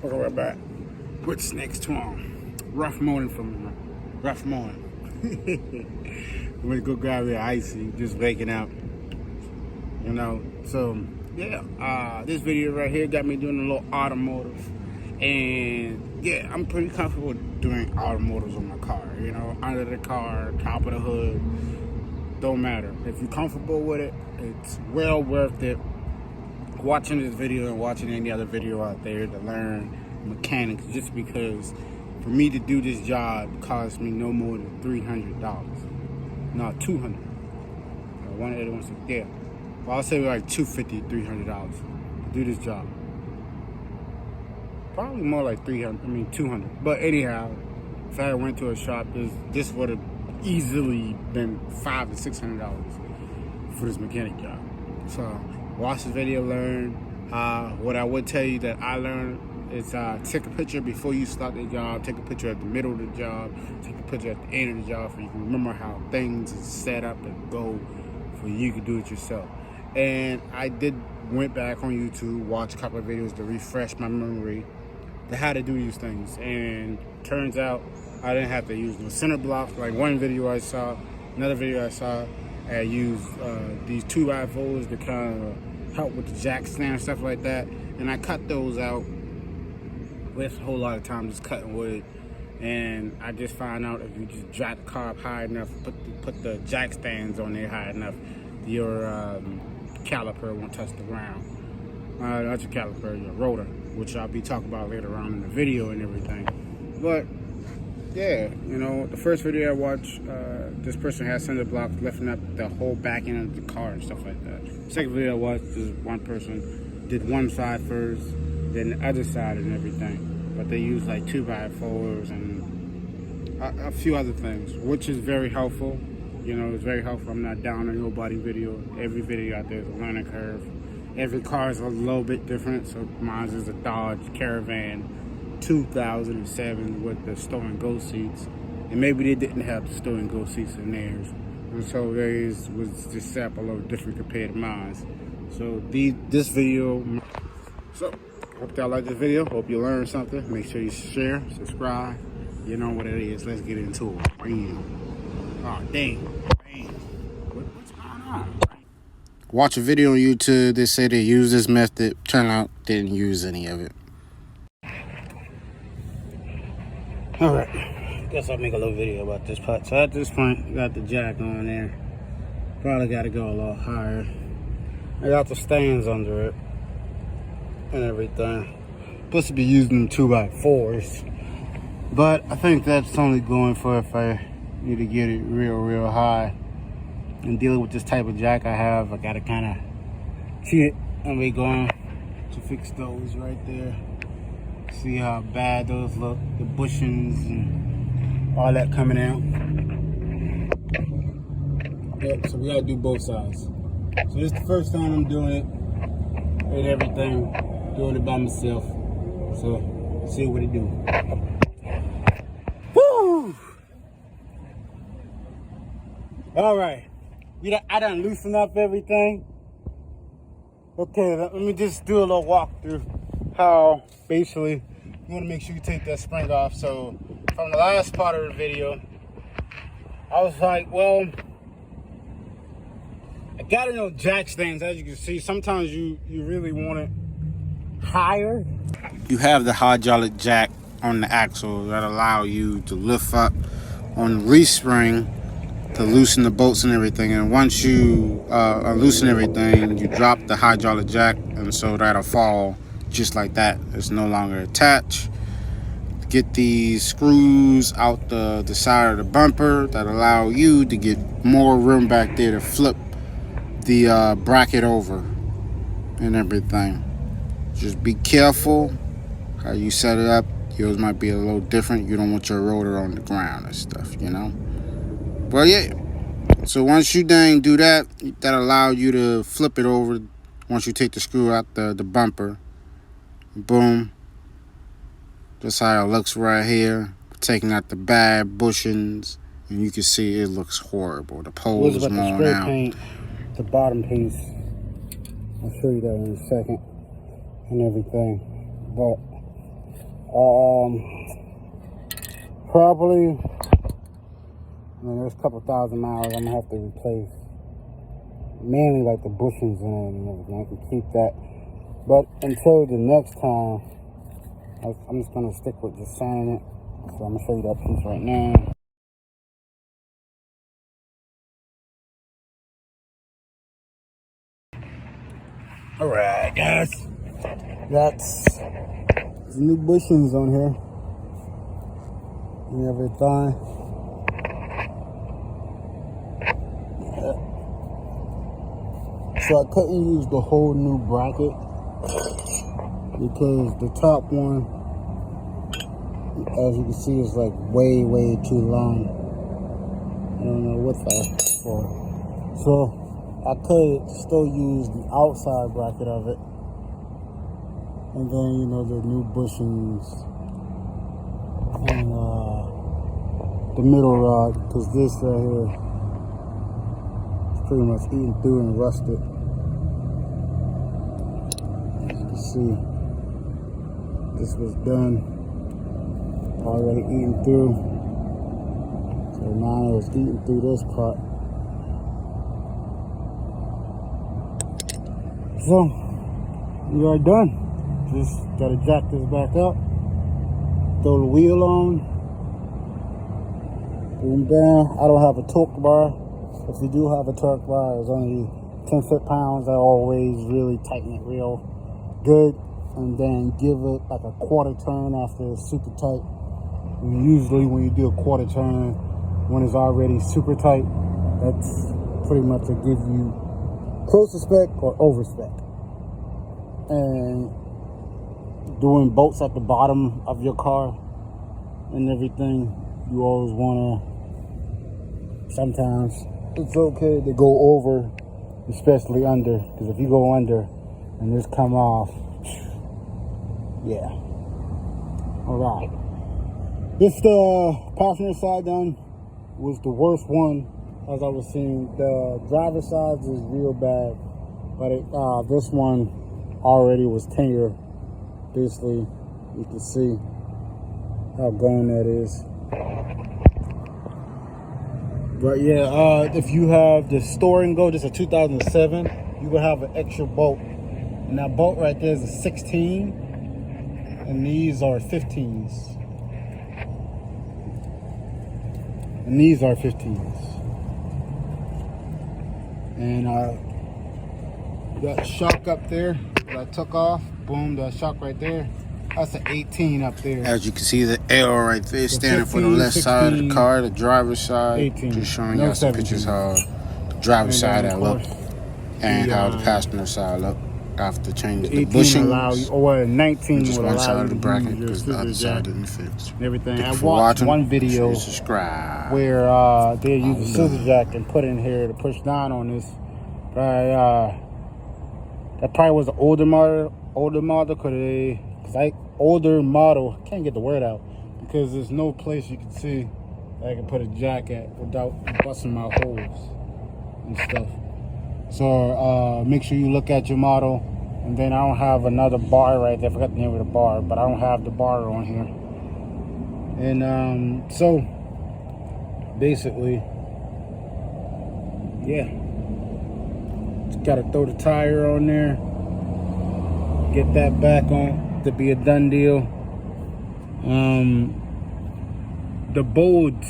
Welcome right back with next tomorrow. Rough morning from me. Rough morning. I'm gonna go grab the icy, just waking up. You know, so yeah, this video right here got me doing a little automotive. And yeah, I'm pretty comfortable doing automotives on my car. You know, under the car, top of the hood, don't matter. If you're comfortable with it, it's well worth it. Watching this video and watching any other video out there to learn mechanics, just because for me to do this job cost me no more than $300. No, $200. One of the ones, yeah. Well, I'll say like $250, $300 to do this job. Probably more like 200. But anyhow, if I went to a shop, this would have easily been $500 to $600 for this mechanic job. So watch this video, learn. What I would tell you that I learned is take a picture before you start the job, take a picture at the middle of the job, take a picture at the end of the job, so you can remember how things is set up and go for you to do it yourself. And I went back on YouTube, watched a couple of videos to refresh my memory to how to do these things. And turns out I didn't have to use no center blocks. Like one video I saw, another video I saw, I used these 2x4s to kind of help with the jack stand and stuff like that. And I cut those out. Waste a whole lot of time just cutting wood. And I just found out if you just drop the car up high enough, put the jack stands on there high enough, your caliper won't touch the ground. Not your caliper, your rotor, which I'll be talking about later on in the video and everything. But yeah, you know, the first video I watched, this person had cinder blocks lifting up the whole back end of the car and stuff like that. Second video I watched, this one person did one side first, then the other side and everything. But they used like 2x4s and a few other things, which is very helpful. You know, it's very helpful. I'm not down on nobody video. Every video out there is a learning curve. Every car is a little bit different. So mine is a Dodge Caravan 2007 with the stow and go seats. And maybe they didn't have the stow and go seats in theirs. And so theirs was just set up a little different compared to mine. So this video, so hope y'all like this video. Hope you learned something. Make sure you share, subscribe. You know what it is. Let's get into it. Bam. Oh, dang. What's going on? Watch a video on YouTube. They say they use this method. Turn out didn't use any of it. Alright. Guess I'll make a little video about this part. So at this point, got the jack on there. Probably got to go a little higher. I got the stands under it and everything. Supposed to be using them 2x4s. But I think that's only going for if I need to get it real high. And dealing with this type of jack I have, I gotta kind of see it. And we're going to fix those right there. See how bad those look, the bushings and all that coming out. Yep, so we gotta do both sides. So this is the first time I'm doing it and everything, doing it by myself. So see what it do. Woo! All right, I done loosened up everything. Okay, let me just do a little walkthrough. How basically you want to make sure you take that spring off. So from the last part of the video, I was like, well, I gotta know jack stands. As you can see, sometimes you really want it higher. You have the hydraulic jack on the axle that allow you to lift up on the respring to loosen the bolts and everything. And once you loosen everything, you drop the hydraulic jack, and so that'll fall just like that. It's no longer attached. Get these screws out the side of the bumper that allow you to get more room back there to flip the bracket over and everything. Just be careful how you set it up. Yours might be a little different. You don't want your rotor on the ground and stuff, you know. Well, yeah. So once you do that, that allows you to flip it over. Once you take the screw out the bumper, boom. That's how it looks right here. Taking out the bad bushings, and you can see it looks horrible. The pole is worn out. Paint the bottom piece. I'll show you that in a second and everything. But Probably, I mean, there's a couple thousand miles I'm gonna have to replace. Mainly like the bushings in it and everything. I can keep that. But until the next time, I'm just gonna stick with just sanding it. So I'm gonna show you that piece right now. Alright guys, that's the new bushings on here and everything. So I couldn't use the whole new bracket because the top one, as you can see, is like way too long. I don't know what that's for. So I could still use the outside bracket of it, and then, you know, the new bushings and the middle rod, because this right here is pretty much eaten through and rusted. As you can see, this was done already eaten through, so now it's eaten through this part. So we are done. Just gotta jack this back up, throw the wheel on, boom, bam. I don't have a torque bar. If you do have a torque bar, it's only 10 foot-pounds. I always really tighten it real good and then give it like a quarter turn after it's super tight. And usually when you do a quarter turn when it's already super tight, that's pretty much to give you close to spec or over spec. And doing bolts at the bottom of your car and everything, you always want to, sometimes it's okay to go over, especially under, because if you go under and this come off, yeah. All right, this passenger side done was the worst one. As I was seeing, the driver's side is real bad, but this one already was tenured. Basically, you can see how gone that is. But yeah, if you have the store and go, this is a 2007, you will have an extra bolt, and that bolt right there is a 16, and these are 15s, and these are 15s. And that shock up there that I took off, boom, that shock right there, that's an 18 up there. As you can see, the arrow right there standing 15, for the left 16, side of the car, the driver's side. 18. Just showing y'all some pictures how the driver's side that look and how the passenger side look after changing the bushings. Or 19 just one side of the bracket because the other side didn't fit. Everything. I watched one video where they used a scissor jack and put in here to push down on this. But that probably was an older model, older model. I can't get the word out because there's no place you can see that I can put a jack at without busting my holes and stuff. So make sure you look at your model. And then I don't have another bar right there. I forgot the name of the bar, but I don't have the bar on here. And so basically, yeah, just gotta throw the tire on there, get that back on to be a done deal. The bolts,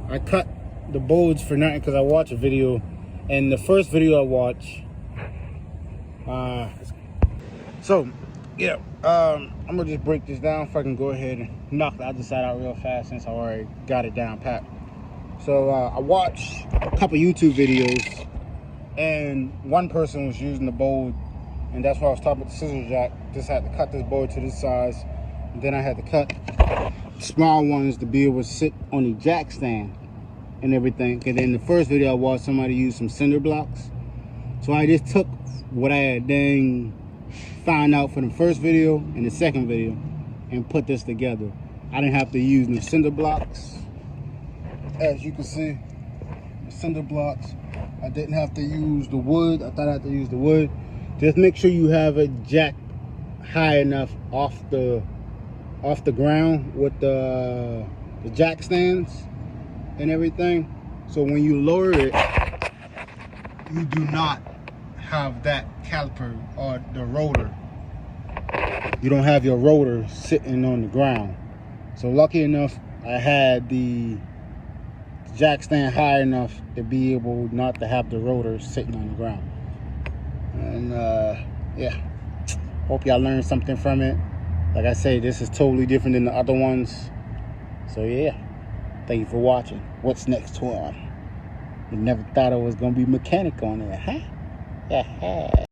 I cut the bolts for nothing because I watched a video, and the first video I watched, so yeah, I'm gonna just break this down if I can go ahead and knock the other side out real fast since I already got it down pat. So I watched a couple YouTube videos, and one person was using the bolt, and that's why I was talking about the scissor jack. Just had to cut this bolt to this size, and then I had to cut small ones to be able to sit on the jack stand and everything. And then the first video I watched, somebody used some cinder blocks. So I just took what I had found out for the first video and the second video and put this together. I didn't have to use no cinder blocks. As you can see, the cinder blocks. I didn't have to use the wood. I thought I had to use the wood. Just make sure you have it jacked high enough off the off the ground with the jack stands and everything. So when you lower it, you do not have that caliper or the rotor. You don't have your rotor sitting on the ground. So lucky enough, I had the jack stand high enough to be able not to have the rotor sitting on the ground. And yeah, hope y'all learned something from it. Like I say, this is totally different than the other ones. So yeah, thank you for watching. What's next one? You never thought I was gonna be mechanic on it, huh? Yeah.